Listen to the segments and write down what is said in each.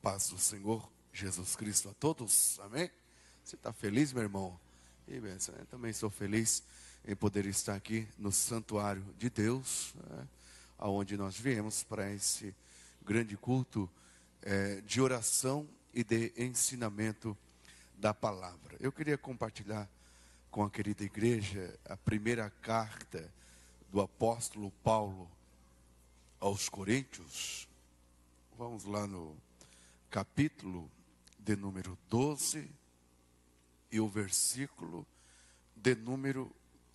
paz do Senhor Jesus Cristo a todos, amém? Você está feliz, meu irmão? E benção, eu também sou feliz em poder estar aqui no santuário de Deus, aonde nós viemos para esse grande culto de oração e de ensinamento da palavra. Eu queria compartilhar com a querida igreja a primeira carta do apóstolo Paulo aos Coríntios. Vamos lá no capítulo de número 12 e o versículo de número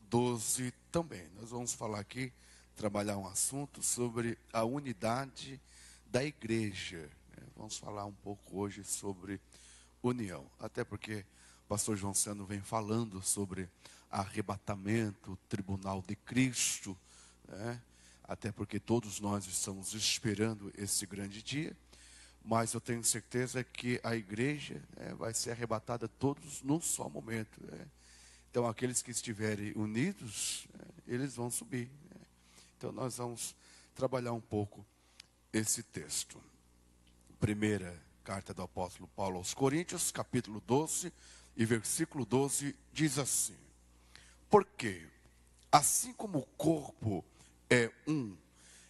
12 também. Nós vamos falar aqui, trabalhar um assunto sobre a unidade da igreja. Vamos falar um pouco hoje sobre união, até porque o pastor João Seno vem falando sobre arrebatamento, tribunal de Cristo, até porque todos nós estamos esperando esse grande dia, mas eu tenho certeza que a igreja vai ser arrebatada todos num só momento. Então aqueles que estiverem unidos, eles vão subir. Então nós vamos trabalhar um pouco esse texto. Primeira carta do apóstolo Paulo aos Coríntios, capítulo 12 e versículo 12, diz assim: porque assim como o corpo é um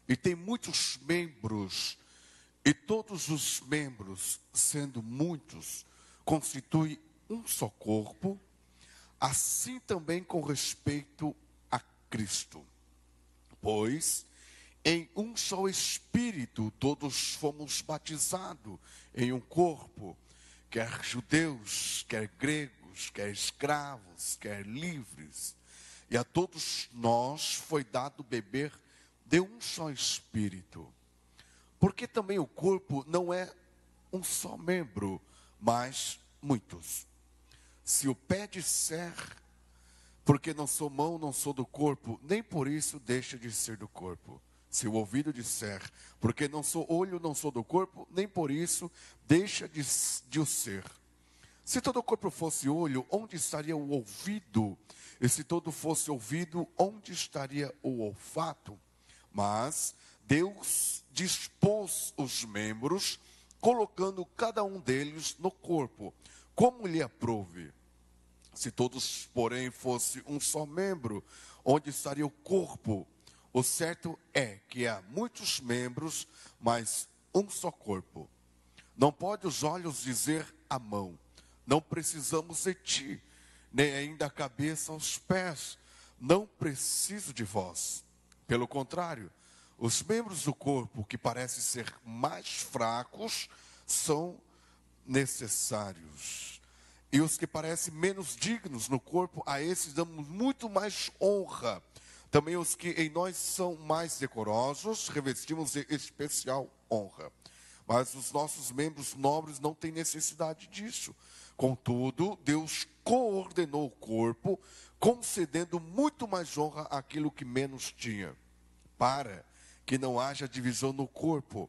e tem muitos membros, e todos os membros, sendo muitos, constituem um só corpo, assim também com respeito a Cristo. Pois em um só Espírito todos fomos batizados em um corpo, quer judeus, quer gregos, quer escravos, quer livres. E a todos nós foi dado beber de um só Espírito. Porque também o corpo não é um só membro, mas muitos. Se o pé disser, porque não sou mão, não sou do corpo, nem por isso deixa de ser do corpo. Se o ouvido disser, porque não sou olho, não sou do corpo, nem por isso deixa de o ser. Se todo o corpo fosse olho, onde estaria o ouvido? E se todo fosse ouvido, onde estaria o olfato? Mas Deus dispôs os membros, colocando cada um deles no corpo, como lhe aprouve. Se todos, porém, fosse um só membro, onde estaria o corpo? O certo é que há muitos membros, mas um só corpo. Não pode os olhos dizer à mão, não precisamos de ti, nem ainda a cabeça aos pés, não preciso de vós. Pelo contrário, os membros do corpo que parecem ser mais fracos são necessários. E os que parecem menos dignos no corpo, a esses damos muito mais honra. Também os que em nós são mais decorosos, revestimos de especial honra. Mas os nossos membros nobres não têm necessidade disso. Contudo, Deus coordenou o corpo, concedendo muito mais honra àquilo que menos tinha, para que não haja divisão no corpo.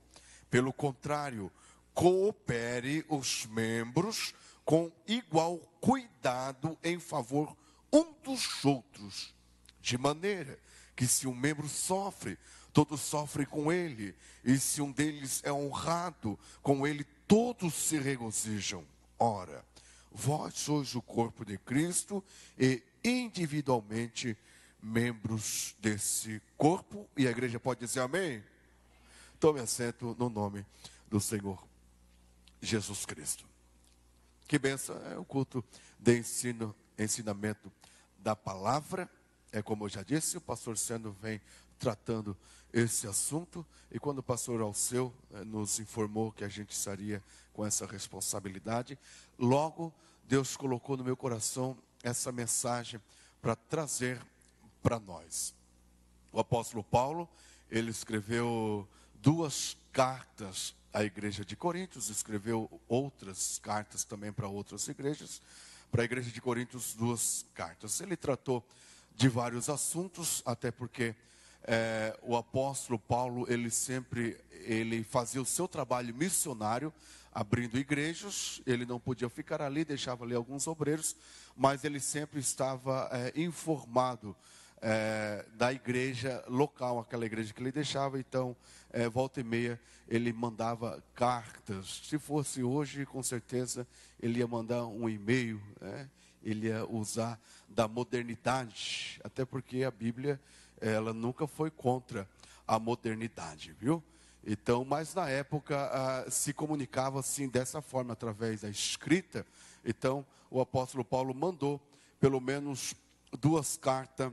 Pelo contrário, coopere os membros com igual cuidado em favor um dos outros, de maneira que se um membro sofre, todos sofrem com ele, e se um deles é honrado, com ele todos se regozijam. Ora, vós sois o corpo de Cristo e individualmente membros desse corpo. E a igreja pode dizer amém? Tome assento no nome do Senhor Jesus Cristo. Que bênção, é o culto de ensinamento da palavra. É como eu já disse, o pastor Seno vem tratando esse assunto. E quando o pastor Alceu nos informou que a gente estaria com essa responsabilidade, logo Deus colocou no meu coração essa mensagem para trazer para nós. O apóstolo Paulo, ele escreveu 2 cartas à igreja de Coríntios, escreveu outras cartas também para outras igrejas. Para a igreja de Coríntios, 2 cartas. Ele tratou de vários assuntos, até porque o apóstolo Paulo, ele fazia o seu trabalho missionário, abrindo igrejas. Ele não podia ficar ali, deixava ali alguns obreiros, mas ele sempre estava informado da igreja local, aquela igreja que ele deixava. Então, volta e meia, ele mandava cartas. Se fosse hoje, com certeza, ele ia mandar um e-mail, ele ia usar da modernidade, até porque a Bíblia, ela nunca foi contra a modernidade, viu? Então, mas na época se comunicava assim, dessa forma, através da escrita. Então, o apóstolo Paulo mandou pelo menos 2 cartas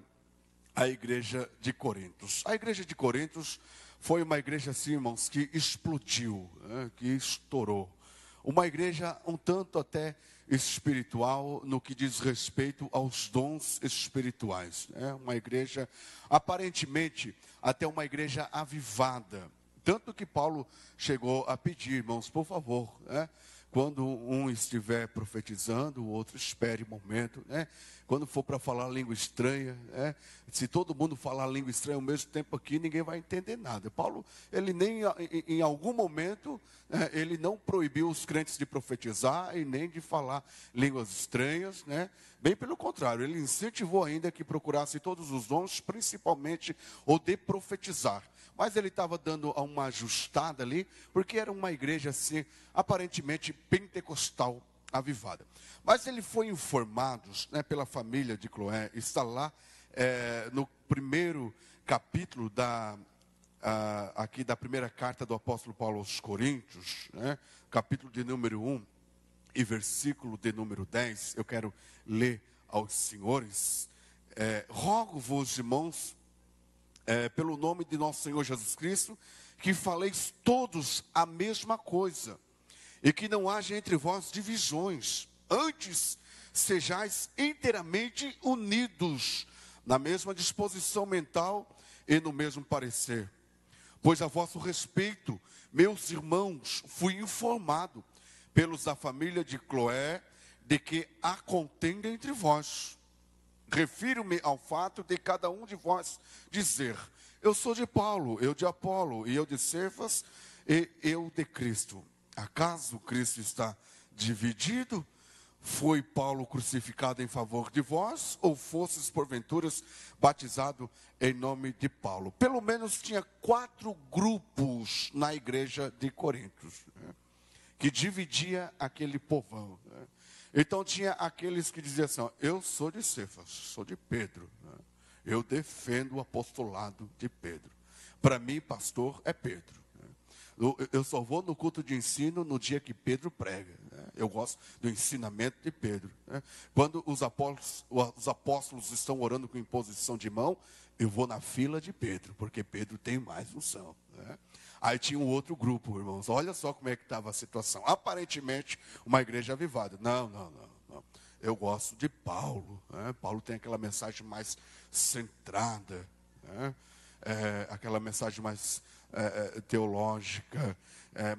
à igreja de Corintos. A igreja de Corintos foi uma igreja, assim, irmãos, que explodiu, que estourou. Uma igreja um tanto até espiritual no que diz respeito aos dons espirituais. Uma igreja, aparentemente, até uma igreja avivada. Tanto que Paulo chegou a pedir, irmãos, por favor, quando um estiver profetizando, o outro espere um momento, quando for para falar língua estranha, se todo mundo falar língua estranha ao mesmo tempo aqui, ninguém vai entender nada. Paulo, ele nem em algum momento, ele não proibiu os crentes de profetizar e nem de falar línguas estranhas, Bem pelo contrário, ele incentivou ainda que procurasse todos os dons, principalmente o de profetizar. Mas ele estava dando uma ajustada ali, porque era uma igreja assim, aparentemente pentecostal avivada. Mas ele foi informado, pela família de Cloé, está lá no primeiro capítulo aqui da primeira carta do apóstolo Paulo aos Coríntios, capítulo de número 1 e versículo de número 10, eu quero ler aos senhores. Rogo-vos, irmãos, pelo nome de nosso Senhor Jesus Cristo, que faleis todos a mesma coisa, e que não haja entre vós divisões, antes sejais inteiramente unidos, na mesma disposição mental e no mesmo parecer. Pois a vosso respeito, meus irmãos, fui informado pelos da família de Cloé, de que há contenda entre vós. Refiro-me ao fato de cada um de vós dizer: eu sou de Paulo, eu de Apolo, e eu de Cefas, e eu de Cristo. Acaso Cristo está dividido? Foi Paulo crucificado em favor de vós, ou fostes porventura batizado em nome de Paulo? Pelo menos tinha 4 grupos na igreja de Corintos, que dividia aquele povão. Então tinha aqueles que diziam assim: eu sou de Cefas, sou de Pedro, eu defendo o apostolado de Pedro. Para mim, pastor é Pedro. Eu só vou no culto de ensino no dia que Pedro prega. Eu gosto do ensinamento de Pedro. Quando os apóstolos estão orando com imposição de mão, eu vou na fila de Pedro, porque Pedro tem mais unção. Aí tinha um outro grupo, irmãos. Olha só como é que estava a situação. Aparentemente, uma igreja avivada. Não. Eu gosto de Paulo. Paulo tem aquela mensagem mais centrada, aquela mensagem mais teológica,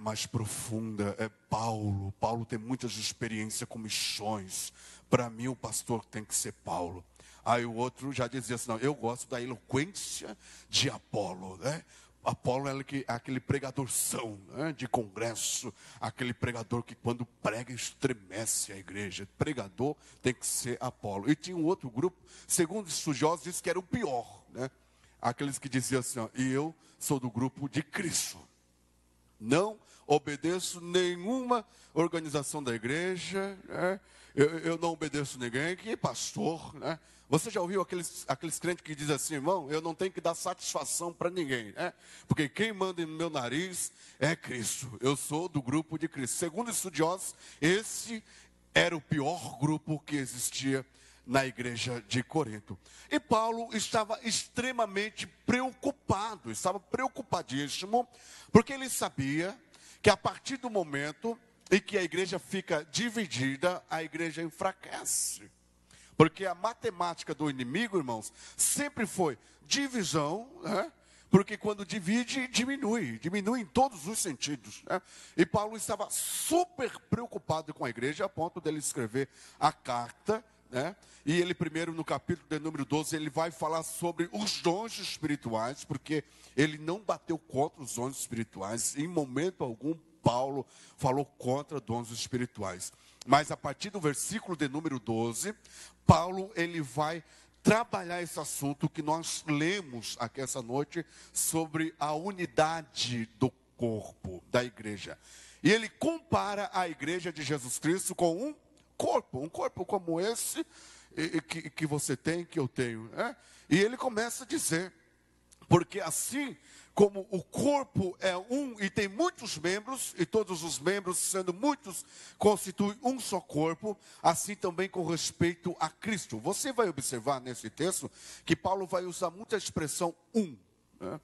mais profunda. Paulo tem muitas experiências com missões. Para mim, o pastor tem que ser Paulo. Aí o outro já dizia assim: não, eu gosto da eloquência de Apolo, Apolo é aquele pregadorzão, de congresso, aquele pregador que quando prega estremece a igreja. Pregador tem que ser Apolo. E tinha um outro grupo, segundo estudiosos, diz que era o pior, aqueles que diziam assim: e eu sou do grupo de Cristo. Não obedeço nenhuma organização da igreja, eu não obedeço ninguém, que pastor, Você já ouviu aqueles crentes que dizem assim: irmão, eu não tenho que dar satisfação para ninguém, porque quem manda no meu nariz é Cristo. Eu sou do grupo de Cristo. Segundo estudiosos, esse era o pior grupo que existia na igreja de Corinto. E Paulo estava extremamente preocupado, estava preocupadíssimo, porque ele sabia que a partir do momento em que a igreja fica dividida, a igreja enfraquece. Porque a matemática do inimigo, irmãos, sempre foi divisão, porque quando divide, diminui em todos os sentidos. E Paulo estava super preocupado com a igreja, a ponto dele escrever a carta, e ele primeiro no capítulo de número 12, ele vai falar sobre os dons espirituais, porque ele não bateu contra os dons espirituais, em momento algum Paulo falou contra dons espirituais. Mas a partir do versículo de número 12, Paulo ele vai trabalhar esse assunto que nós lemos aqui essa noite sobre a unidade do corpo da igreja. E ele compara a igreja de Jesus Cristo com um corpo como esse que você tem, que eu tenho, né? E ele começa a dizer, porque assim como o corpo é um e tem muitos membros, e todos os membros, sendo muitos, constituem um só corpo, assim também com respeito a Cristo. Você vai observar nesse texto que Paulo vai usar muita expressão né?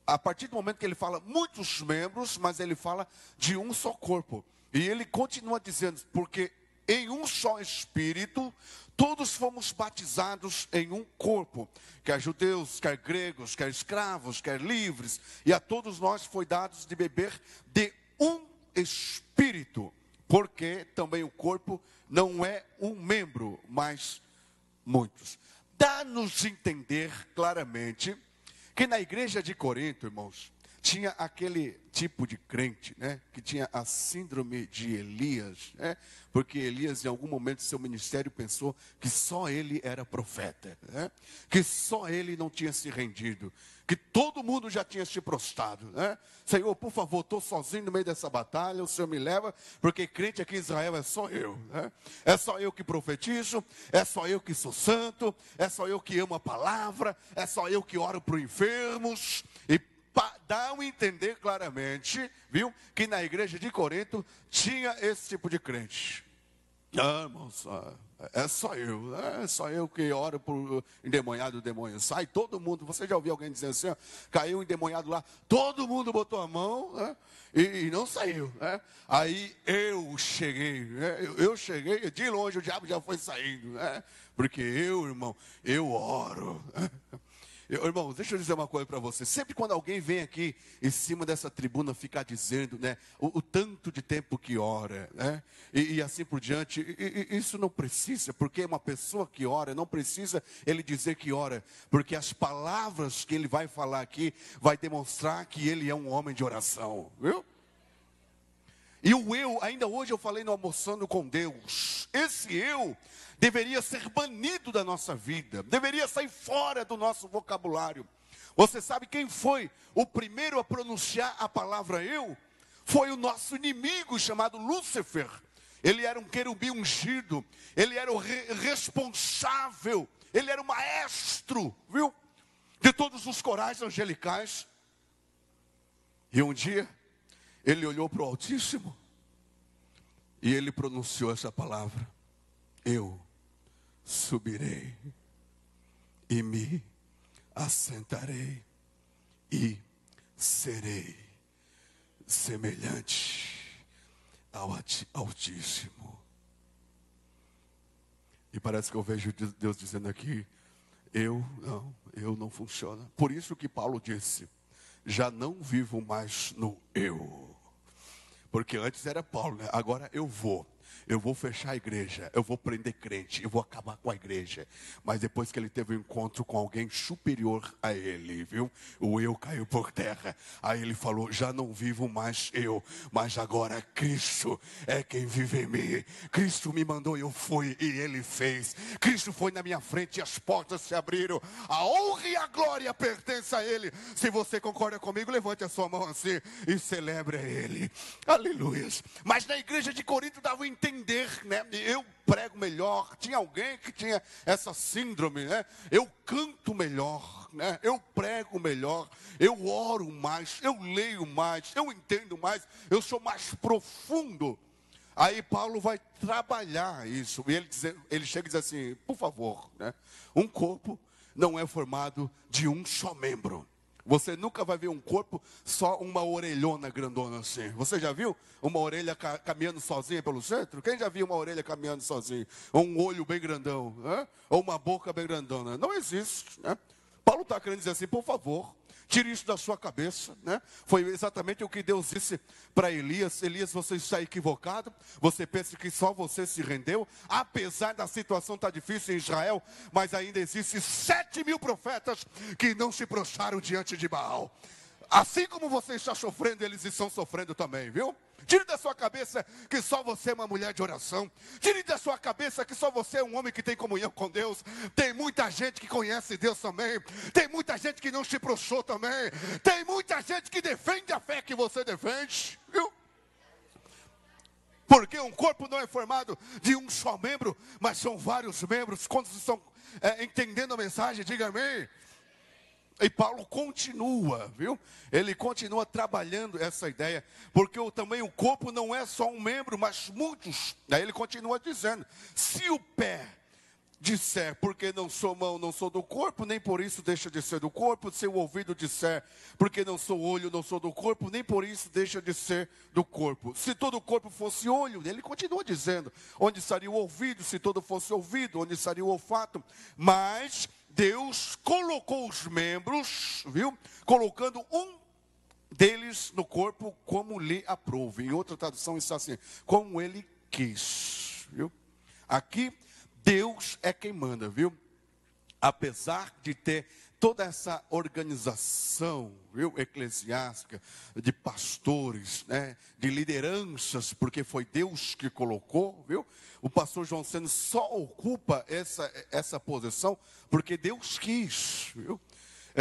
A partir do momento que ele fala muitos membros, mas ele fala de um só corpo. E ele continua dizendo, porque em um só Espírito, todos fomos batizados em um corpo, quer judeus, quer gregos, quer escravos, quer livres, e a todos nós foi dados de beber de um Espírito, porque também o corpo não é um membro, mas muitos. Dá-nos entender claramente que na igreja de Corinto, irmãos, tinha aquele tipo de crente, né, que tinha a síndrome de Elias, né, porque Elias em algum momento do seu ministério pensou que só ele era profeta, né, que só ele não tinha se rendido, que todo mundo já tinha se prostrado, né? Senhor, por favor, estou sozinho no meio dessa batalha, o Senhor me leva, porque crente aqui em Israel é só eu, né? É só eu que profetizo, é só eu que sou santo, é só eu que amo a palavra, é só eu que oro para os enfermos, e dá a entender claramente, viu, que na igreja de Corinto tinha esse tipo de crente. Ah, irmãos, é só eu que oro por endemoniado, o demônio sai, todo mundo. Você já ouviu alguém dizendo assim, ó, caiu um endemoniado lá, todo mundo botou a mão, né, e não saiu, né? Aí eu cheguei, né, eu cheguei, de longe o diabo já foi saindo, né, porque irmão, eu oro, né? Irmão, deixa eu dizer uma coisa para você. Sempre quando alguém vem aqui em cima dessa tribuna ficar dizendo, né, o tanto de tempo que ora, né, e assim por diante, isso não precisa, porque uma pessoa que ora, não precisa ele dizer que ora, porque as palavras que ele vai falar aqui, vai demonstrar que ele é um homem de oração, viu? E o eu, ainda hoje eu falei no Almoçando com Deus, esse eu deveria ser banido da nossa vida, deveria sair fora do nosso vocabulário. Você sabe quem foi o primeiro a pronunciar a palavra eu? Foi o nosso inimigo chamado Lúcifer. Ele era um querubim ungido, ele era o responsável, ele era o maestro, viu? De todos os corais angelicais. E um dia, ele olhou para o Altíssimo e ele pronunciou essa palavra: eu subirei e me assentarei e serei semelhante ao Altíssimo. E parece que eu vejo Deus dizendo aqui, eu não funciona. Por isso que Paulo disse, já não vivo mais no eu. Porque antes era Paulo, né? Agora eu vou fechar a igreja, eu vou prender crente, eu vou acabar com a igreja. Mas depois que ele teve um encontro com alguém superior a ele, viu? O eu caiu por terra. Aí ele falou, já não vivo mais eu, mas agora Cristo é quem vive em mim. Cristo me mandou e eu fui e ele fez. Cristo foi na minha frente e as portas se abriram. A honra e a glória pertencem a ele. Se você concorda comigo, levante a sua mão assim e celebre a ele. Aleluia. Mas na igreja de Corinto dava entender, né? Eu prego melhor. Tinha alguém que tinha essa síndrome, né? Eu canto melhor, né? Eu prego melhor, eu oro mais, eu leio mais, eu entendo mais, eu sou mais profundo. Aí Paulo vai trabalhar isso. E ele chega e diz assim, por favor, né? Um corpo não é formado de um só membro. Você nunca vai ver um corpo, só uma orelhona grandona assim. Você já viu uma orelha caminhando sozinha pelo centro? Quem já viu uma orelha caminhando sozinha? Ou um olho bem grandão? Né? Ou uma boca bem grandona? Não existe, né? Paulo está querendo dizer assim, por favor, tire isso da sua cabeça, né? Foi exatamente o que Deus disse para Elias. Elias, você está equivocado. Você pensa que só você se rendeu. Apesar da situação estar difícil em Israel, mas ainda existem 7.000 profetas que não se prostraram diante de Baal. Assim como você está sofrendo, eles estão sofrendo também, viu? Tire da sua cabeça que só você é uma mulher de oração. Tire da sua cabeça que só você é um homem que tem comunhão com Deus. Tem muita gente que conhece Deus também. Tem muita gente que não se prostrou também. Tem muita gente que defende a fé que você defende, viu? Porque um corpo não é formado de um só membro, mas são vários membros. Quantos estão entendendo a mensagem? Diga amém. E Paulo continua, viu? Ele continua trabalhando essa ideia, porque também o corpo não é só um membro, mas muitos. Aí ele continua dizendo: se o pé disser, porque não sou mão, não sou do corpo, nem por isso deixa de ser do corpo. Se o ouvido disser, porque não sou olho, não sou do corpo, nem por isso deixa de ser do corpo. Se todo o corpo fosse olho, ele continua dizendo, onde estaria o ouvido? Se todo fosse ouvido, onde estaria o olfato? Mas Deus colocou os membros, viu? Colocando um deles no corpo como lhe aprouve. Em outra tradução está assim, como ele quis, viu? Aqui, Deus é quem manda, viu? Apesar de ter toda essa organização, viu, eclesiástica, de pastores, né, de lideranças, porque foi Deus que colocou, viu? O pastor João Seno só ocupa essa posição porque Deus quis, viu?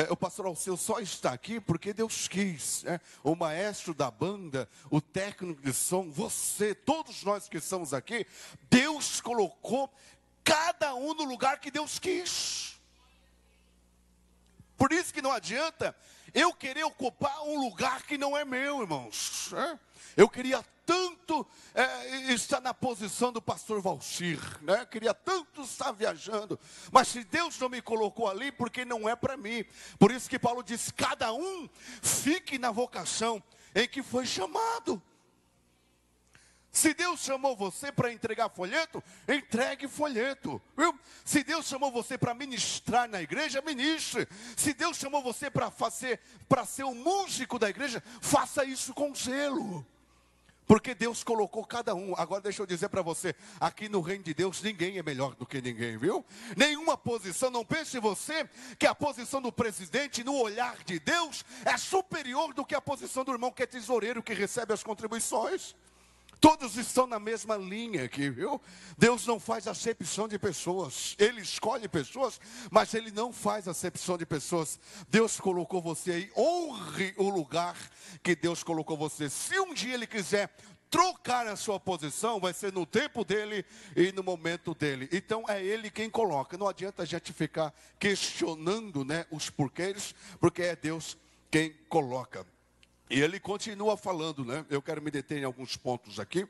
O pastor Alceu só está aqui porque Deus quis, né? O maestro da banda, o técnico de som, você, todos nós que estamos aqui, Deus colocou cada um no lugar que Deus quis. Por isso que não adianta eu querer ocupar um lugar que não é meu, irmãos. Eu queria tanto estar na posição do pastor Valcir, né? Queria tanto estar viajando, mas se Deus não me colocou ali, porque não é para mim. Por isso que Paulo diz, cada um fique na vocação em que foi chamado. Se Deus chamou você para entregar folheto, entregue folheto, viu? Se Deus chamou você para ministrar na igreja, ministre. Se Deus chamou você para ser um músico da igreja, faça isso com zelo. Porque Deus colocou cada um. Agora deixa eu dizer para você, aqui no reino de Deus, ninguém é melhor do que ninguém, viu? Nenhuma posição, não pense você que a posição do presidente no olhar de Deus é superior do que a posição do irmão que é tesoureiro, que recebe as contribuições. Todos estão na mesma linha aqui, viu? Deus não faz acepção de pessoas. Ele escolhe pessoas, mas Ele não faz acepção de pessoas. Deus colocou você aí. Honre o lugar que Deus colocou você. Se um dia Ele quiser trocar a sua posição, vai ser no tempo dEle e no momento dEle. Então é Ele quem coloca. Não adianta a gente ficar questionando, né, os porquês, porque é Deus quem coloca. E ele continua falando, né? Eu quero me deter em alguns pontos aqui.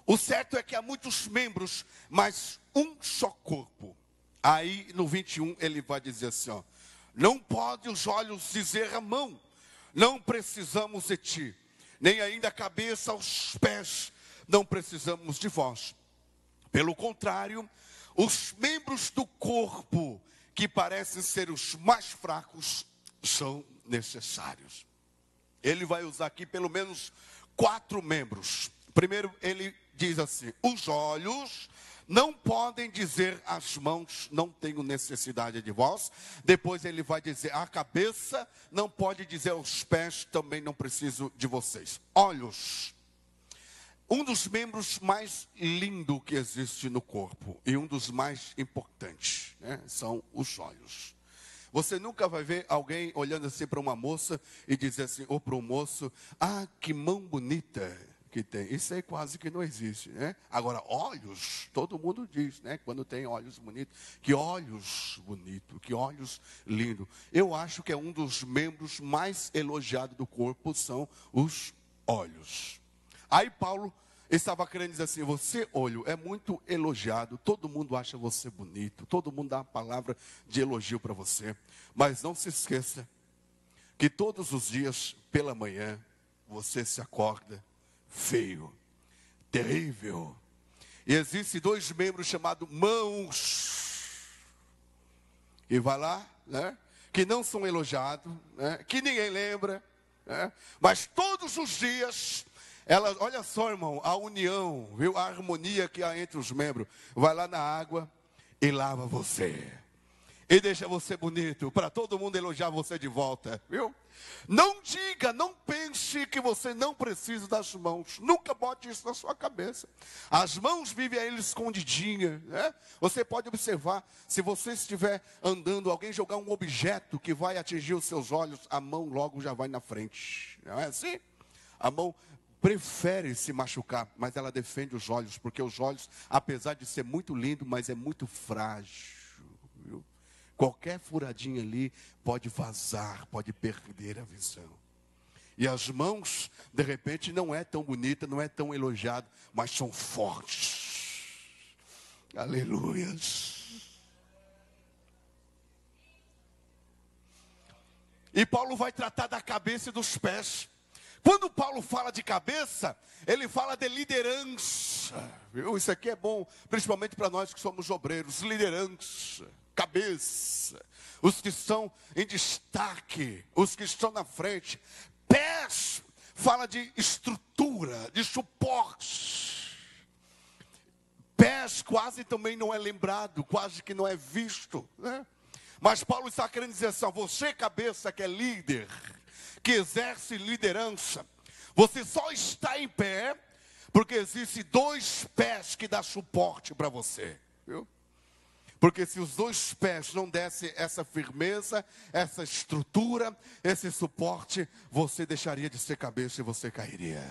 O certo é que há muitos membros, mas um só corpo. Aí no 21 ele vai dizer assim, ó: não pode os olhos dizer à mão, não precisamos de ti, nem ainda a cabeça aos pés, não precisamos de vós. Pelo contrário, os membros do corpo, que parecem ser os mais fracos, são necessários. Ele vai usar aqui pelo menos 4 membros. Primeiro ele diz assim, os olhos não podem dizer às mãos, não tenho necessidade de vós. Depois ele vai dizer, a cabeça não pode dizer aos pés, também não preciso de vocês. Olhos, um dos membros mais lindos que existe no corpo, e um dos mais importantes, né, são os olhos. Você nunca vai ver alguém olhando assim para uma moça e dizer assim, ou para um moço, ah, que mão bonita que tem. Isso aí quase que não existe, né? Agora, olhos, todo mundo diz, né? Quando tem olhos bonitos, que olhos bonitos, que olhos lindos. Eu acho que é um dos membros mais elogiados do corpo, são os olhos. Aí Paulo estava querendo dizer assim, você, olho, é muito elogiado, todo mundo acha você bonito, todo mundo dá uma palavra de elogio para você, mas não se esqueça que todos os dias, pela manhã, você se acorda feio, terrível. E existem 2 membros chamados mãos, e vai lá, né, que não são elogiados, né, que ninguém lembra, né, mas todos os dias, ela, olha só, irmão, a união, viu? A harmonia que há entre os membros. Vai lá na água e lava você. e deixa você bonito, para todo mundo elogiar você de volta, viu? Não diga, não pense que você não precisa das mãos. Nunca bote isso na sua cabeça. As mãos vivem aí escondidinha, né? Você pode observar, se você estiver andando, alguém jogar um objeto que vai atingir os seus olhos, a mão logo já vai na frente. Não é assim? A mão prefere se machucar, mas ela defende os olhos, porque os olhos, apesar de ser muito lindo, mas é muito frágil, viu? Qualquer furadinha ali pode vazar, pode perder a visão. E as mãos, de repente, não é tão bonita, não é tão elogiado, mas são fortes. Aleluias. E Paulo vai tratar da cabeça e dos pés. Quando Paulo fala de cabeça, ele fala de liderança. Viu? Isso aqui é bom, principalmente para nós que somos obreiros. Liderança, cabeça, os que estão em destaque, os que estão na frente. Pés, fala de estrutura, de suporte. Pés quase também não é lembrado, quase que não é visto, né? Mas Paulo está querendo dizer assim, você cabeça que é líder, que exerce liderança, você só está em pé porque existem dois pés que dão suporte para você, viu? Porque se os dois pés não dessem essa firmeza, essa estrutura, esse suporte, você deixaria de ser cabeça e você cairia.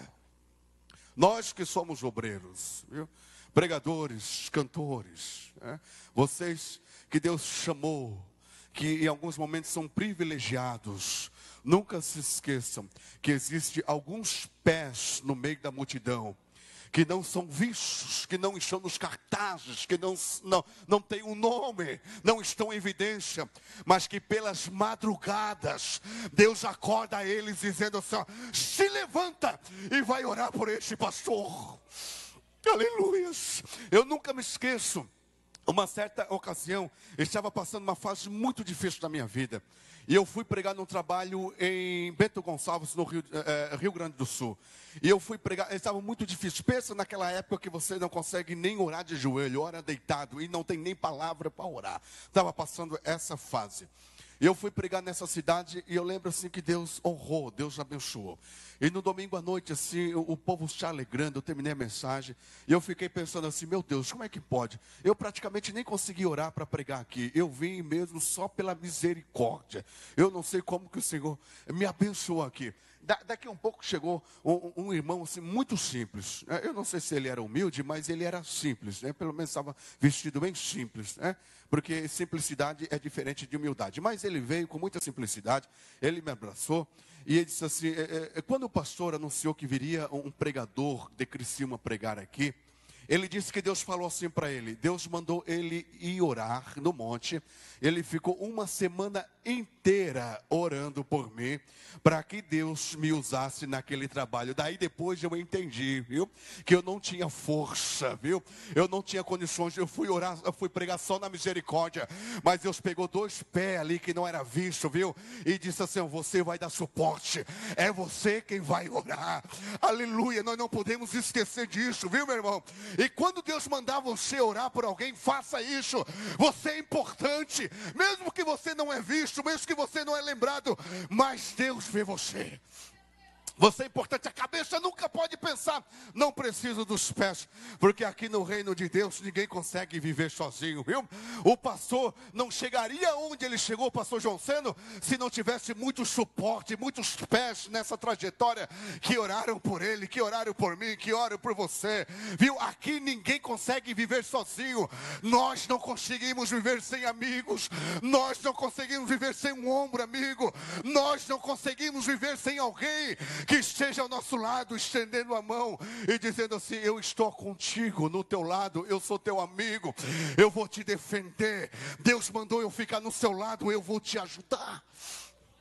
Nós que somos obreiros, viu? Pregadores, cantores, né? Vocês que Deus chamou, que em alguns momentos são privilegiados, nunca se esqueçam que existem alguns pés no meio da multidão que não são vistos, que não estão nos cartazes, que não têm um nome, não estão em evidência, mas que pelas madrugadas, Deus acorda eles dizendo assim, ó, se levanta e vai orar por este pastor. Aleluias. Eu nunca me esqueço, uma certa ocasião, eu estava passando uma fase muito difícil da minha vida. E eu fui pregar num trabalho em Bento Gonçalves, no Rio Grande do Sul. E eu fui pregar, estava muito difícil. Pensa naquela época que você não consegue nem orar de joelho, ora deitado, e não tem nem palavra para orar. Estava passando essa fase. E eu fui pregar nessa cidade e eu lembro assim que Deus honrou, Deus abençoou. E no domingo à noite assim, o povo se alegrando, eu terminei a mensagem. E eu fiquei pensando assim, meu Deus, como é que pode? Eu praticamente nem consegui orar para pregar aqui. Eu vim mesmo só pela misericórdia. Eu não sei como que o Senhor me abençoou aqui. Daqui a um pouco chegou um irmão assim, muito simples. Eu não sei se ele era humilde, mas ele era simples, né? Pelo menos estava vestido bem simples, né? Porque simplicidade é diferente de humildade. Mas ele veio com muita simplicidade, ele me abraçou e ele disse assim, quando o pastor anunciou que viria um pregador de Criciúma pregar aqui, ele disse que Deus falou assim para ele, Deus mandou ele ir orar no monte. Ele ficou uma semana inteira orando por mim, para que Deus me usasse naquele trabalho. Daí depois eu entendi, viu? Que eu não tinha força, viu? Eu não tinha condições, eu fui orar, eu fui pregar só na misericórdia. Mas Deus pegou dois pés ali que não era visto, viu? E disse assim, você vai dar suporte, é você quem vai orar. Aleluia, nós não podemos esquecer disso, viu, meu irmão? E quando Deus mandar você orar por alguém, faça isso. Você é importante, mesmo que você não é visto, mesmo que você não é lembrado, mas Deus vê você. Você é importante, a cabeça nunca pode pensar, não preciso dos pés, porque aqui no reino de Deus ninguém consegue viver sozinho, viu? O pastor não chegaria onde ele chegou, o pastor João Seno, se não tivesse muito suporte, muitos pés nessa trajetória, que oraram por ele, que oraram por mim, que oram por você, viu? Aqui ninguém consegue viver sozinho, nós não conseguimos viver sem amigos, nós não conseguimos viver sem um ombro amigo, nós não conseguimos viver sem alguém que esteja ao nosso lado, estendendo a mão e dizendo assim, eu estou contigo, no teu lado, eu sou teu amigo, eu vou te defender, Deus mandou eu ficar no seu lado, eu vou te ajudar.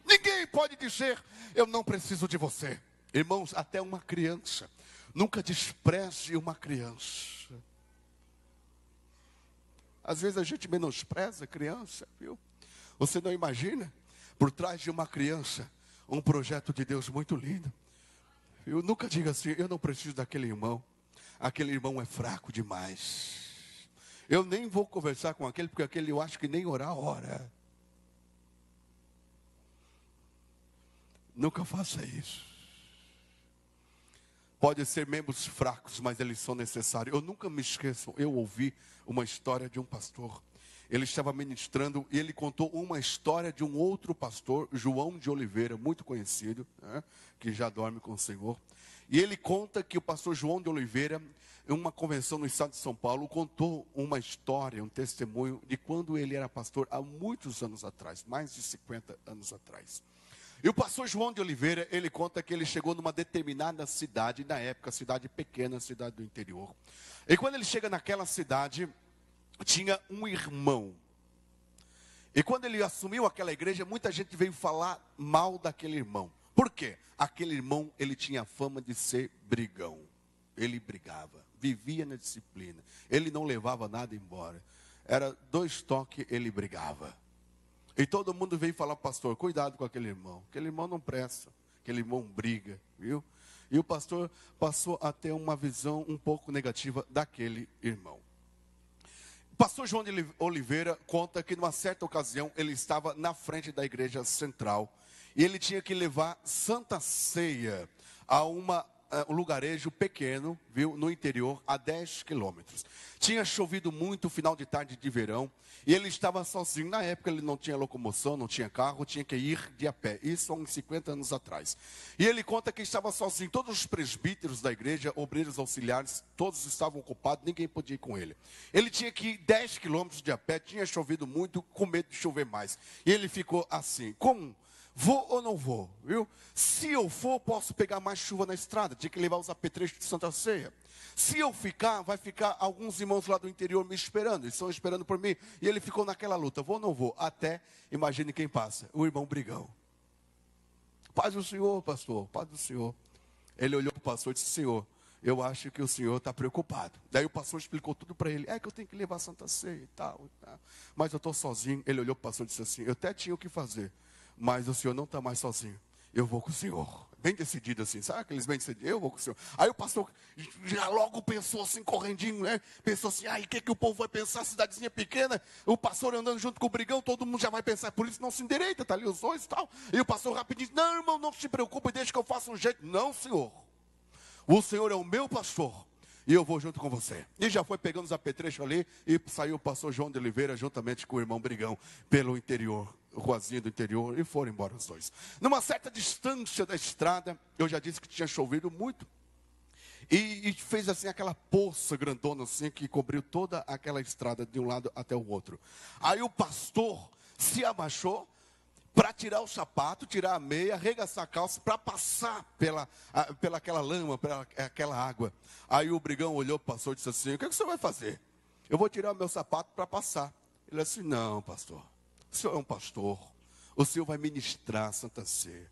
Ninguém pode dizer, eu não preciso de você. Irmãos, até uma criança, nunca despreze uma criança. Às vezes a gente menospreza a criança, viu? Você não imagina, por trás de uma criança, um projeto de Deus muito lindo. Eu nunca diga assim, eu não preciso daquele irmão. Aquele irmão é fraco demais. Eu nem vou conversar com aquele, porque aquele eu acho que nem orar ora. Nunca faça isso. Pode ser membros fracos, mas eles são necessários. Eu nunca me esqueço, eu ouvi uma história de um pastor. Ele estava ministrando e ele contou uma história de um outro pastor, João de Oliveira, muito conhecido, né, que já dorme com o Senhor. E ele conta que o pastor João de Oliveira, em uma convenção no estado de São Paulo, contou uma história, um testemunho de quando ele era pastor há muitos anos atrás, mais de 50 anos atrás. E o pastor João de Oliveira, ele conta que ele chegou numa determinada cidade, na época, cidade pequena, cidade do interior. E quando ele chega naquela cidade, tinha um irmão. E quando ele assumiu aquela igreja, muita gente veio falar mal daquele irmão. Por quê? Aquele irmão, ele tinha fama de ser brigão. Ele brigava, vivia na disciplina. Ele não levava nada embora. Era 2 toques, ele brigava. E todo mundo veio falar, pastor, cuidado com aquele irmão. Aquele irmão não presta, aquele irmão briga, viu? E o pastor passou a ter uma visão um pouco negativa daquele irmão. O pastor João de Oliveira conta que numa certa ocasião ele estava na frente da igreja central. E ele tinha que levar Santa Ceia a um lugarejo pequeno, viu, no interior, a 10 quilômetros. Tinha chovido muito, final de tarde de verão, e ele estava sozinho. Na época ele não tinha locomoção, não tinha carro, tinha que ir de a pé. Isso há uns 50 anos atrás. E ele conta que estava sozinho. Todos os presbíteros da igreja, obreiros auxiliares, todos estavam ocupados, ninguém podia ir com ele. Ele tinha que ir 10 quilômetros de a pé, tinha chovido muito, com medo de chover mais. E ele ficou assim, vou ou não vou, viu? Se eu for, posso pegar mais chuva na estrada. Tinha que levar os apetrechos de Santa Ceia. Se eu ficar, vai ficar alguns irmãos lá do interior me esperando. Eles estão esperando por mim. E ele ficou naquela luta, vou ou não vou? Até, imagine quem passa, o irmão brigão. Paz do Senhor, pastor, paz do Senhor. Ele olhou para o pastor e disse, Senhor, eu acho que o senhor está preocupado. Daí o pastor explicou tudo para ele. É que eu tenho que levar a Santa Ceia e tal. Mas eu estou sozinho. Ele olhou para o pastor e disse assim, eu até tinha o que fazer. Mas o senhor não está mais sozinho. Eu vou com o senhor. Bem decidido assim, sabe aqueles bem decididos? Eu vou com o senhor. Aí o pastor já logo pensou assim, correndinho, né? Pensou assim, o que o povo vai pensar? Cidadezinha pequena, o pastor andando junto com o brigão, todo mundo já vai pensar, por isso não se endireita, tá ali os dois e tal. E o pastor rapidinho disse, não, irmão, não se preocupe, deixa que eu faça um jeito. Não, senhor. O senhor é o meu pastor. E eu vou junto com você. E já foi pegando os apetrechos ali. E saiu o pastor João de Oliveira juntamente com o irmão Brigão pelo interior, ruazinha do interior. E foram embora os dois. Numa certa distância da estrada, eu já disse que tinha chovido muito. E fez assim aquela poça grandona assim que cobriu toda aquela estrada de um lado até o outro. Aí o pastor se abaixou para tirar o sapato, tirar a meia, arregaçar a calça, para passar pela aquela lama, pela aquela água. Aí o brigão olhou para o pastor e disse assim, o que você vai fazer? Eu vou tirar o meu sapato para passar. Ele disse, não, pastor, o senhor é um pastor, o senhor vai ministrar a Santa Ceia.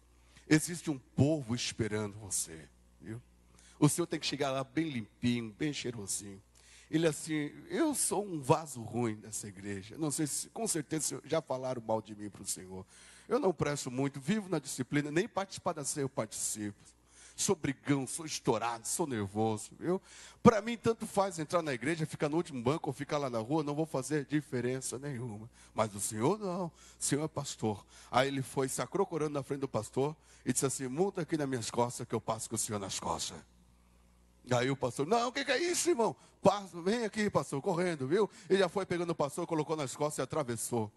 Existe um povo esperando você, viu? O senhor tem que chegar lá bem limpinho, bem cheirosinho. Ele assim, eu sou um vaso ruim dessa igreja. Não sei se, com certeza, já falaram mal de mim para o Senhor. Eu não presto muito, vivo na disciplina, nem participar da ceia eu participo. Sou brigão, sou estourado, sou nervoso, viu? Para mim, tanto faz entrar na igreja, ficar no último banco ou ficar lá na rua, não vou fazer diferença nenhuma. Mas o Senhor não, o Senhor é pastor. Aí ele foi se acrocorando na frente do pastor e disse assim, monta aqui nas minhas costas que eu passo com o Senhor nas costas. Aí o pastor, não, o que é isso, irmão? Vem aqui, pastor, correndo, viu? Ele já foi pegando o pastor, colocou nas costas e atravessou.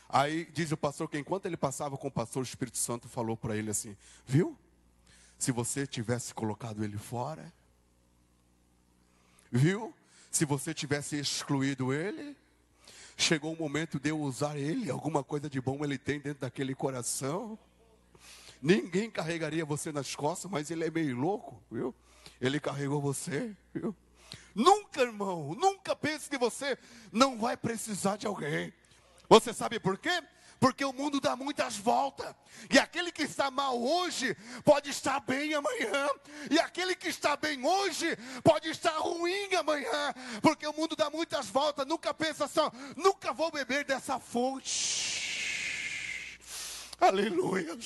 Aí diz o pastor que enquanto ele passava com o pastor, o Espírito Santo falou para ele assim, viu? Se você tivesse colocado ele fora, viu? Se você tivesse excluído ele, chegou o momento de eu usar ele, alguma coisa de bom ele tem dentro daquele coração. Ninguém carregaria você nas costas, mas ele é meio louco, viu? Ele carregou você, viu? Nunca, irmão, nunca pense que você não vai precisar de alguém. Você sabe por quê? Porque o mundo dá muitas voltas. E aquele que está mal hoje pode estar bem amanhã. E aquele que está bem hoje pode estar ruim amanhã. Porque o mundo dá muitas voltas. Nunca pensa só, nunca vou beber dessa fonte. Aleluia.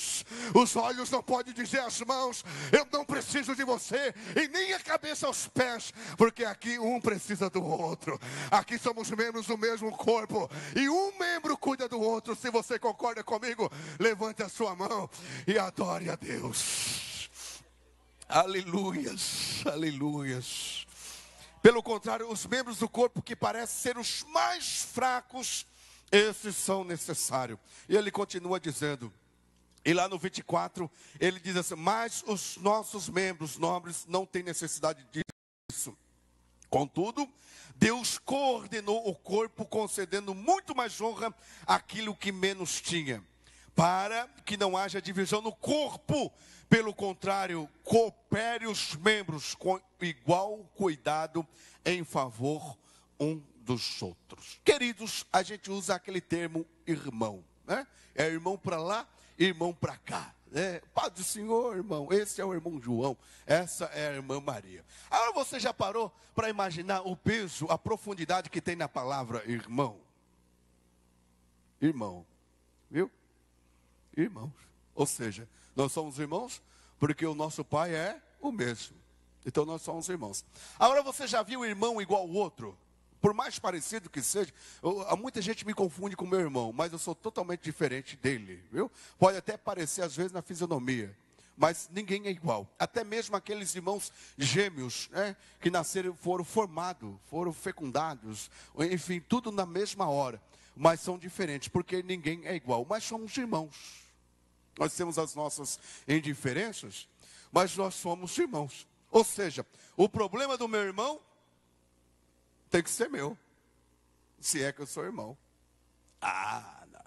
Os olhos não podem dizer às mãos: eu não preciso de você. E nem a cabeça aos pés. Porque aqui um precisa do outro. Aqui somos membros do mesmo corpo. E um membro cuida do outro. Se você concorda comigo, levante a sua mão e adore a Deus. Aleluias, aleluias. Pelo contrário, os membros do corpo que parecem ser os mais fracos, esses são necessários. E ele continua dizendo, e lá no 24, ele diz assim: mas os nossos membros nobres não têm necessidade disso. Contudo, Deus coordenou o corpo, concedendo muito mais honra àquilo que menos tinha, para que não haja divisão no corpo. Pelo contrário, coopere os membros com igual cuidado em favor um dos outros. Queridos, a gente usa aquele termo irmão, né? É irmão para lá, irmão para cá, né? Paz do Senhor, irmão. Esse é o irmão João, essa é a irmã Maria. Agora você já parou para imaginar o peso, a profundidade que tem na palavra irmão? Irmão, viu? Irmãos, ou seja, nós somos irmãos porque o nosso pai é o mesmo. Então nós somos irmãos. Agora você já viu irmão igual ao outro? Por mais parecido que seja, muita gente me confunde com meu irmão, mas eu sou totalmente diferente dele, viu? Pode até parecer às vezes na fisionomia, mas ninguém é igual. Até mesmo aqueles irmãos gêmeos, né, que nasceram, foram formados, foram fecundados, enfim, tudo na mesma hora, mas são diferentes, porque ninguém é igual, mas somos irmãos. Nós temos as nossas indiferenças, mas nós somos irmãos. Ou seja, o problema do meu irmão tem que ser meu, se é que eu sou irmão. Não.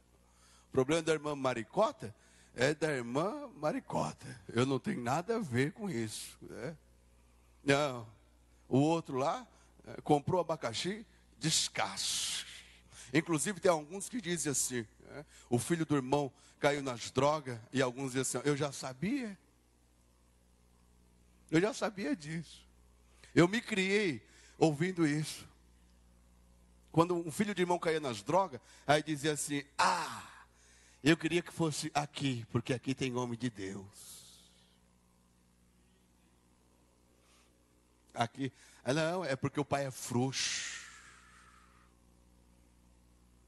O problema da irmã Maricota é da irmã Maricota. Eu não tenho nada a ver com isso, né? Não. O outro lá comprou abacaxi descasco. Inclusive tem alguns que dizem assim, né? O filho do irmão caiu nas drogas, e alguns dizem assim: eu já sabia. Eu já sabia disso. Eu me criei ouvindo isso. Quando um filho de irmão caía nas drogas, aí dizia assim: eu queria que fosse aqui, porque aqui tem homem de Deus. Aqui, não, é porque o pai é frouxo.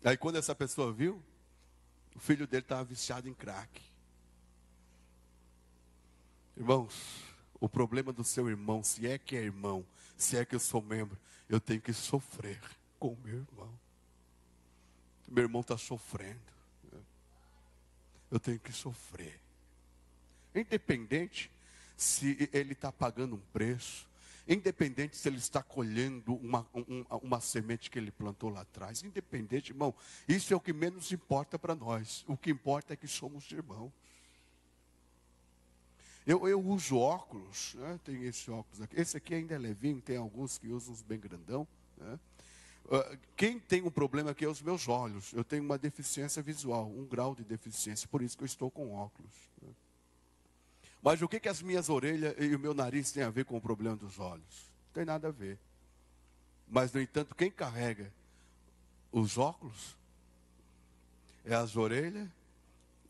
Aí quando essa pessoa viu, o filho dele estava viciado em crack. Irmãos, o problema do seu irmão, se é que é irmão, se é que eu sou membro, eu tenho que sofrer com o meu irmão. Meu irmão está sofrendo. Eu tenho que sofrer. Independente se ele está pagando um preço, independente se ele está colhendo uma semente que ele plantou lá atrás, independente, irmão, isso é o que menos importa para nós. O que importa é que somos irmãos. Eu uso óculos, né? Tem esse óculos aqui. Esse aqui ainda é levinho, tem alguns que usam uns bem grandão, né? Quem tem um problema aqui é os meus olhos. Eu tenho uma deficiência visual, 1 grau de deficiência, por isso que eu estou com óculos, né? Mas o que as minhas orelhas e o meu nariz têm a ver com o problema dos olhos? Não tem nada a ver. Mas, no entanto, quem carrega os óculos é as orelhas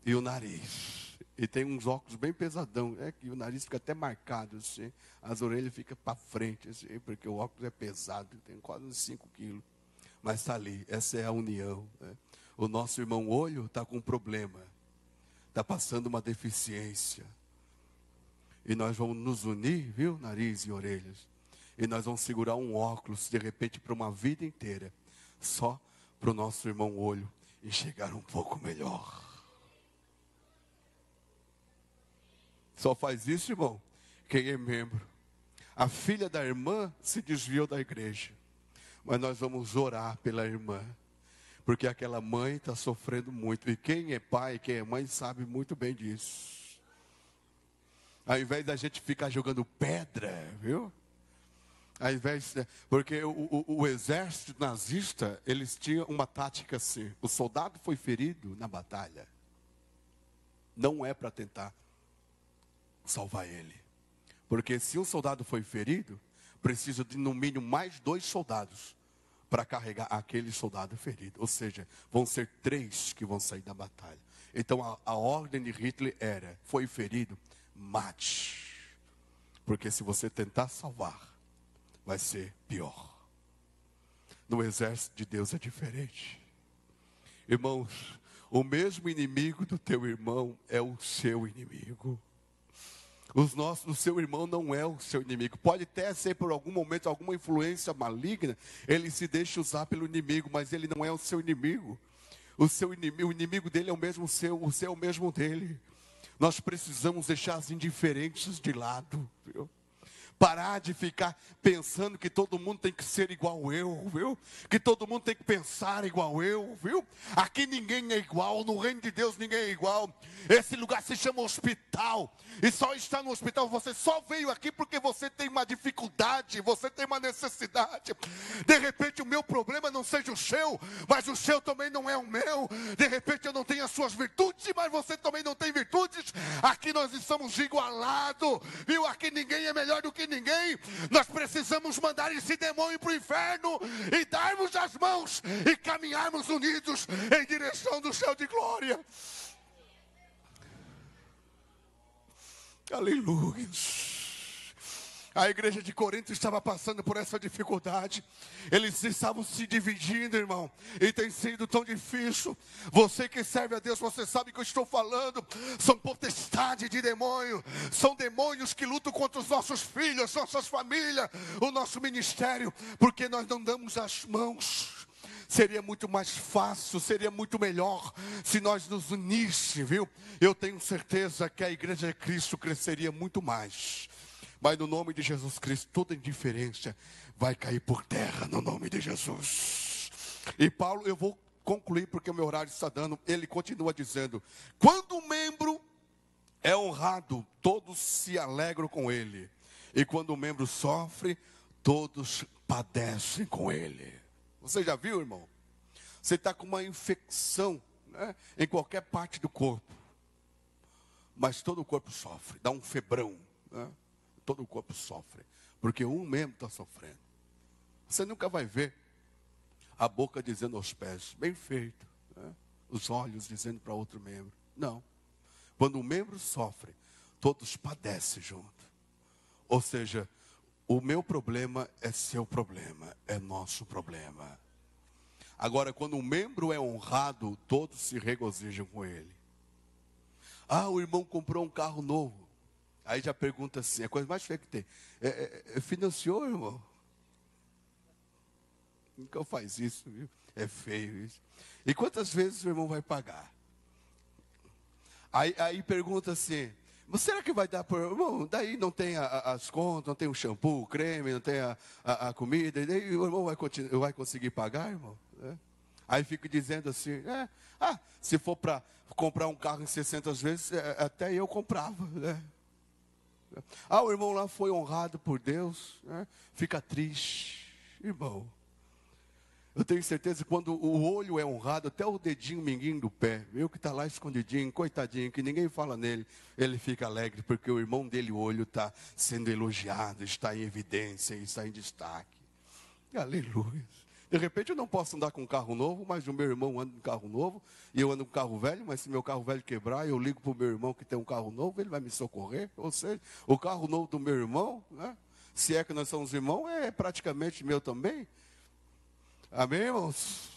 e o nariz. E tem uns óculos bem pesadão, que o nariz fica até marcado assim, as orelhas ficam para frente, assim, porque o óculos é pesado, tem quase uns 5 quilos. Mas está ali, essa é a união, né? O nosso irmão olho está com um problema, está passando uma deficiência. E nós vamos nos unir, viu, nariz e orelhas. E nós vamos segurar um óculos, de repente, para uma vida inteira. Só para o nosso irmão olho enxergar um pouco melhor. Só faz isso, irmão, quem é membro. A filha da irmã se desviou da igreja. Mas nós vamos orar pela irmã. Porque aquela mãe está sofrendo muito. E quem é pai, quem é mãe, sabe muito bem disso. Ao invés da gente ficar jogando pedra, viu? Ao invés, porque o exército nazista, eles tinham uma tática assim: o soldado foi ferido na batalha, não é para tentar salvar ele, porque se um soldado foi ferido, precisa de no mínimo mais 2 soldados para carregar aquele soldado ferido. Ou seja, vão ser 3 que vão sair da batalha. Então a ordem de Hitler foi ferido, mate. Porque se você tentar salvar, vai ser pior. No exército de Deus é diferente. Irmãos, o mesmo inimigo do teu irmão é o seu inimigo. O seu irmão não é o seu inimigo. Pode até ser por algum momento, alguma influência maligna, ele se deixa usar pelo inimigo, mas ele não é o seu inimigo. O inimigo dele é o mesmo seu, o seu é o mesmo dele. Nós precisamos deixar as indiferenças de lado, viu? Parar de ficar pensando que todo mundo tem que ser igual eu, viu? Que todo mundo tem que pensar igual eu, viu? Aqui ninguém é igual, no reino de Deus ninguém é igual. Esse lugar se chama hospital. E só está no hospital, você só veio aqui porque você tem uma dificuldade, você tem uma necessidade. De repente o meu problema não seja o seu, mas o seu também não é o meu. De repente eu não tenho as suas virtudes, mas você também não tem virtudes. Aqui nós estamos igualados, viu? Aqui ninguém é melhor do que ninguém. Nós precisamos mandar esse demônio para o inferno e darmos as mãos e caminharmos unidos em direção do céu de glória. Aleluia. A igreja de Corinto estava passando por essa dificuldade. Eles estavam se dividindo, irmão. E tem sido tão difícil. Você que serve a Deus, você sabe o que eu estou falando. São potestade de demônio. São demônios que lutam contra os nossos filhos, nossas famílias, o nosso ministério. Porque nós não damos as mãos. Seria muito mais fácil, seria muito melhor se nós nos uníssemos, viu? Eu tenho certeza que a igreja de Cristo cresceria muito mais. Mas no nome de Jesus Cristo, toda indiferença vai cair por terra no nome de Jesus. E Paulo, eu vou concluir porque o meu horário está dando. Ele continua dizendo: quando um membro é honrado, todos se alegram com ele. E quando um membro sofre, todos padecem com ele. Você já viu, irmão? Você está com uma infecção, né, em qualquer parte do corpo. Mas todo o corpo sofre, dá um febrão, né? Todo o corpo sofre, porque um membro está sofrendo. Você nunca vai ver a boca dizendo aos pés, bem feito, né? Os olhos dizendo para outro membro. Não. Quando um membro sofre, todos padecem junto. Ou seja, o meu problema é seu problema, é nosso problema. Agora, quando um membro é honrado, todos se regozijam com ele. Ah, o irmão comprou um carro novo. Aí já pergunta assim, a coisa mais feia que tem. Financiou, irmão? Nunca faz isso, viu? É feio isso. E quantas vezes o irmão vai pagar? Aí pergunta assim, mas será que vai dar por... Irmão, daí não tem as contas, não tem o shampoo, o creme, não tem a comida, e daí o irmão vai conseguir pagar, irmão? Aí fica dizendo assim, se for para comprar um carro em 60 vezes, até eu comprava, né? O irmão lá foi honrado por Deus, né? Fica triste, irmão. Eu tenho certeza que quando o olho é honrado, até o dedinho minguinho do pé, viu, que está lá escondidinho, coitadinho, que ninguém fala nele, ele fica alegre, porque o irmão dele, o olho, está sendo elogiado, está em evidência, está em destaque. Aleluia. De repente eu não posso andar com um carro novo, mas o meu irmão anda com um carro novo, e eu ando com um carro velho, mas se meu carro velho quebrar, eu ligo para o meu irmão que tem um carro novo, ele vai me socorrer. Ou seja, o carro novo do meu irmão, né, se é que nós somos irmãos, é praticamente meu também. Amém, irmãos?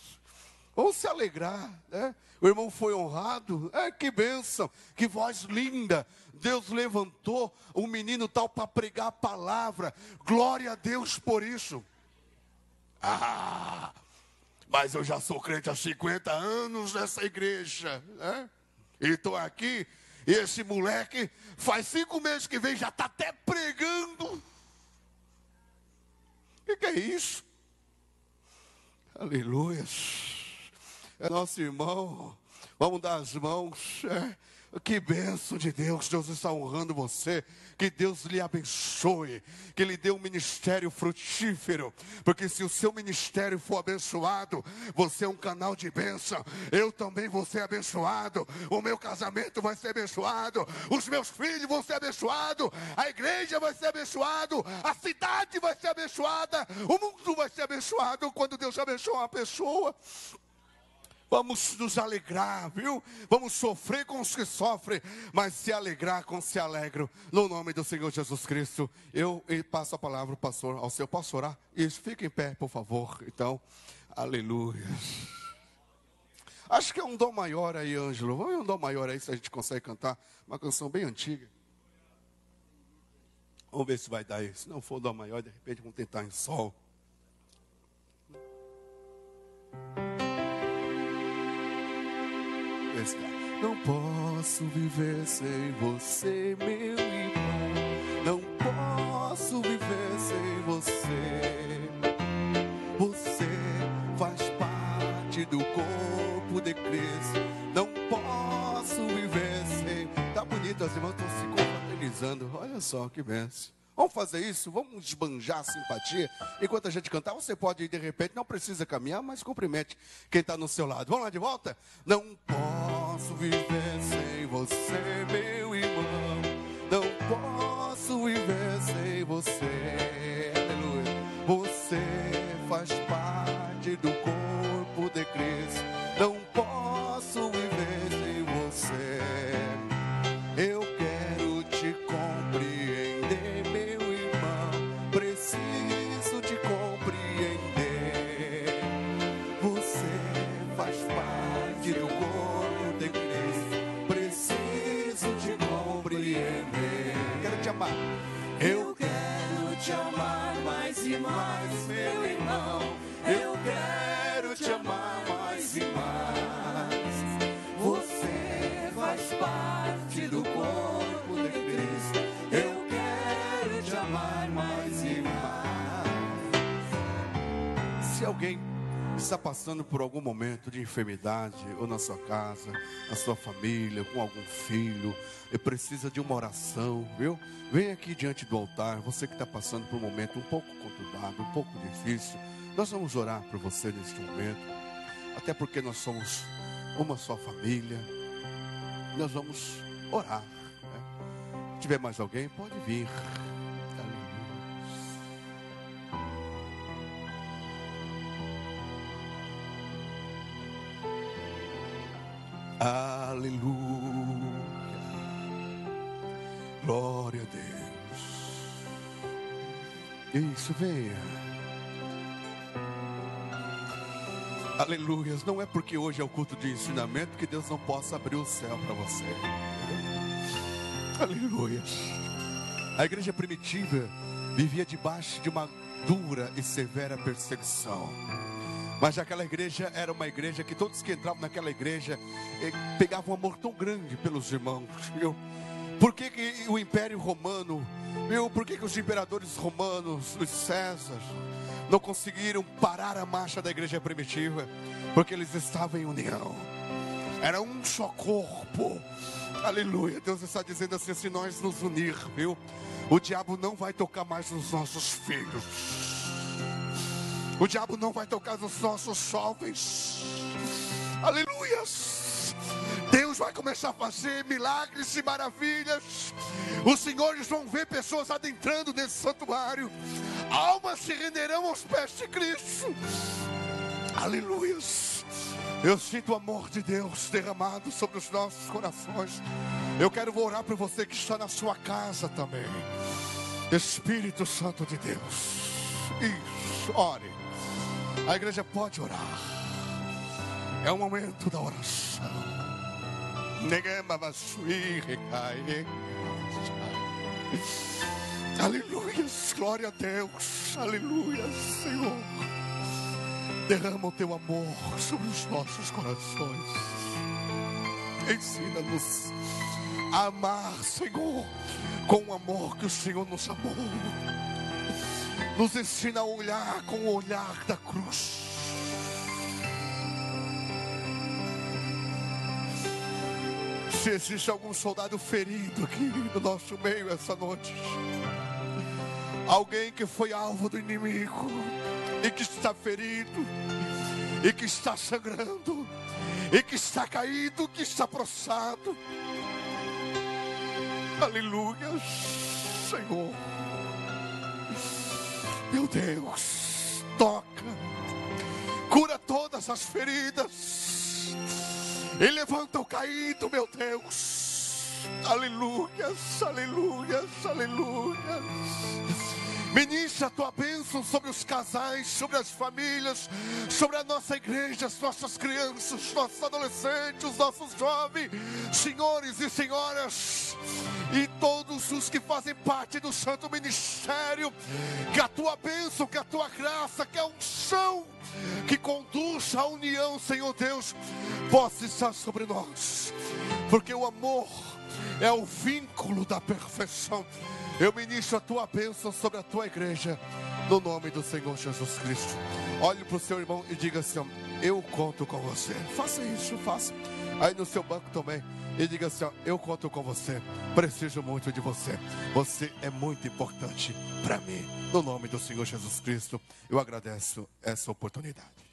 Vamos se alegrar, né? O irmão foi honrado, que bênção, que voz linda. Deus levantou um menino tal para pregar a palavra. Glória a Deus por isso. Mas eu já sou crente há 50 anos nessa igreja, né? E estou aqui, e esse moleque faz 5 meses que vem, já está até pregando. O que é isso? Aleluia. É nosso irmão. Vamos dar as mãos. Que bênção de Deus. Deus está honrando você. Que Deus lhe abençoe. Que lhe dê um ministério frutífero. Porque se o seu ministério for abençoado, você é um canal de bênção. Eu também vou ser abençoado. O meu casamento vai ser abençoado. Os meus filhos vão ser abençoados. A igreja vai ser abençoada. A cidade vai ser abençoada. O mundo vai ser abençoado quando Deus abençoa uma pessoa. Vamos nos alegrar, viu? Vamos sofrer com os que sofrem, mas se alegrar com os que se alegram, no nome do Senhor Jesus Cristo. Eu passo a palavra, pastor, ao seu. Posso orar? Isso, fique em pé, por favor. Então, aleluia. Acho que é um dom maior aí, Ângelo. Vamos ver um dom maior aí, se a gente consegue cantar uma canção bem antiga. Vamos ver se vai dar isso. Se não for o dom maior, de repente vamos tentar em sol. Não posso viver sem você, meu irmão. Não posso viver sem você. Você faz parte do corpo de Cristo. Não posso viver sem. Tá bonito, as irmãs estão se confraternizando. Olha só que benção. Vamos fazer isso, vamos esbanjar a simpatia. Enquanto a gente cantar, você pode ir de repente, não precisa caminhar, mas cumprimente quem está no seu lado. Vamos lá de volta? Não posso viver sem você, meu irmão. Não posso viver sem você. Aleluia. Você faz parte do corpo de Cristo. Não posso viver sem você. Eu quero te compreender, meu irmão. Preciso te compreender. Você faz parte do corpo de Cristo. Preciso te compreender. Quero te amar. Eu quero te amar mais e mais, meu irmão. Eu quero te amar mais e mais. Você faz parte do corpo de Cristo. Eu quero te amar mais e mais. Se alguém está passando por algum momento de enfermidade, ou na sua casa, na sua família, com algum filho, e precisa de uma oração, viu? Vem aqui diante do altar, você que está passando por um momento um pouco conturbado, um pouco difícil. Nós vamos orar por você neste momento, até porque nós somos uma só família. Nós vamos orar, né? Se tiver mais alguém, pode vir. Aleluia. Glória a Deus. Isso, venha. Aleluia. Não é porque hoje é o culto de ensinamento que Deus não possa abrir o céu para você. Aleluia. A igreja primitiva vivia debaixo de uma dura e severa perseguição. Mas aquela igreja era uma igreja que todos que entravam naquela igreja pegavam um amor tão grande pelos irmãos, viu? Por que o Império Romano, viu? Por que os imperadores romanos, os César, não conseguiram parar a marcha da igreja primitiva? Porque eles estavam em união. Era um só corpo. Aleluia. Deus está dizendo assim, se nós nos unir, viu? O diabo não vai tocar mais nos nossos filhos. O diabo não vai tocar nos nossos jovens. Aleluias. Deus vai começar a fazer milagres e maravilhas. Os senhores vão ver pessoas adentrando nesse santuário. Almas se renderão aos pés de Cristo. Aleluias. Eu sinto o amor de Deus derramado sobre os nossos corações. Eu quero orar por você que está na sua casa também. Espírito Santo de Deus. Isso, ore. A igreja pode orar. É o momento da oração. Aleluia, glória a Deus. Aleluia, Senhor. Derrama o teu amor sobre os nossos corações. Ensina-nos a amar, Senhor, com o amor que o Senhor nos amou. Nos ensina a olhar com o olhar da cruz. Se existe algum soldado ferido aqui no nosso meio essa noite, alguém que foi alvo do inimigo e que está ferido, e que está sangrando, e que está caído, que está prostrado, aleluia, Senhor. Meu Deus, toca, cura todas as feridas, e levanta o caído, meu Deus. Aleluias, aleluias, aleluias. Ministra a tua bênção sobre os casais, sobre as famílias, sobre a nossa igreja, as nossas crianças, nossos adolescentes, os nossos jovens, senhores e senhoras, e todos os que fazem parte do santo ministério. Que a tua bênção, que a tua graça, que a unção que conduz à união, Senhor Deus, possa estar sobre nós, porque o amor é o vínculo da perfeição. Eu ministro a tua bênção sobre a tua igreja, no nome do Senhor Jesus Cristo. Olhe para o seu irmão e diga assim: eu conto com você. Faça isso, faça. Aí no seu banco também, e diga assim: eu conto com você, preciso muito de você. Você é muito importante para mim. No nome do Senhor Jesus Cristo, eu agradeço essa oportunidade.